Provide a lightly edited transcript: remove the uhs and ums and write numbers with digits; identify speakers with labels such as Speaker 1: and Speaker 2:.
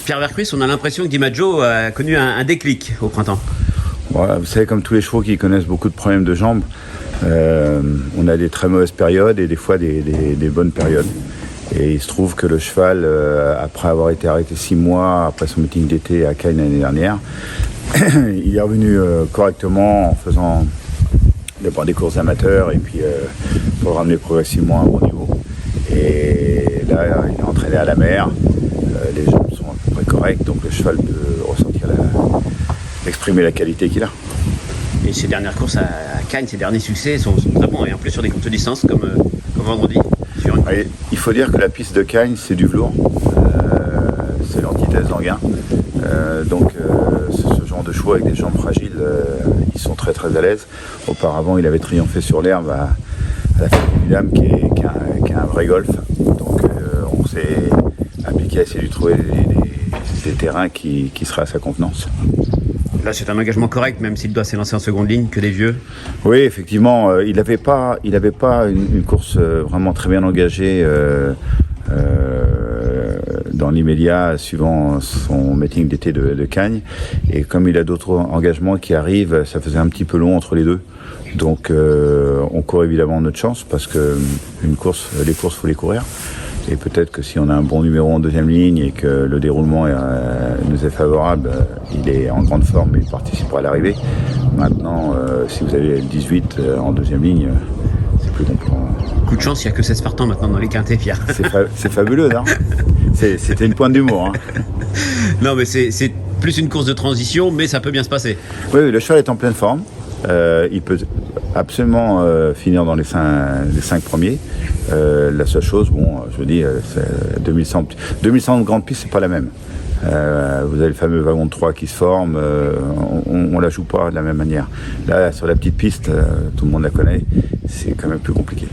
Speaker 1: Pierre Vercruis, on a l'impression que Di Maggio a connu un déclic au printemps.
Speaker 2: Voilà, vous savez, comme tous les chevaux qui connaissent beaucoup de problèmes de jambes, on a des très mauvaises périodes et des fois des bonnes périodes. Et il se trouve que le cheval, après avoir été arrêté 6 mois après son meeting d'été à Cannes l'année dernière, il est revenu correctement en faisant d'abord des courses amateurs et puis pour le ramener progressivement à un bon niveau. Et là, il est entraîné à la mer, les jambes sont à peu près correctes, donc le cheval peut ressentir exprimer la qualité qu'il a.
Speaker 1: Et ses dernières courses à Cannes, ses derniers succès sont très bons, et en plus sur des courtes distances comme vendredi.
Speaker 2: Il faut dire que la piste de Cannes, c'est du velours, c'est l'antithèse d'Anguin. Donc ce genre de chevaux avec des jambes fragiles, ils sont très très à l'aise. Auparavant, il avait triomphé sur l'herbe à la Femme qui est un vrai golf. Donc on s'est appliqué à essayer de trouver des terrains qui seraient à sa contenance.
Speaker 1: Là, c'est un engagement correct, même s'il doit s'élancer en seconde ligne, que des vieux.
Speaker 2: Oui, effectivement, il n'avait pas une course vraiment très bien engagée dans l'immédiat, suivant son meeting d'été de Cagnes. Et comme il a d'autres engagements qui arrivent, ça faisait un petit peu long entre les deux. Donc, on court évidemment notre chance, parce que les courses, faut les courir. Et peut-être que si on a un bon numéro en deuxième ligne et que le déroulement nous est favorable, il est en grande forme et il participera à l'arrivée. Maintenant, si vous avez le 18 en deuxième ligne, c'est plus compliqué.
Speaker 1: Coup de chance, il n'y a que 16 partants maintenant dans les quintés, Pierre.
Speaker 2: C'est fabuleux, hein. C'était une pointe d'humour. Hein.
Speaker 1: Non, mais c'est plus une course de transition, mais ça peut bien se passer.
Speaker 2: Oui, le cheval est en pleine forme. Il peut absolument finir dans les 5 premiers. La seule chose, je vous dis, 2100 de grande piste, c'est pas la même. Vous avez le fameux wagon de 3 qui se forme, on la joue pas de la même manière. Là, sur la petite piste, tout le monde la connaît, c'est quand même plus compliqué.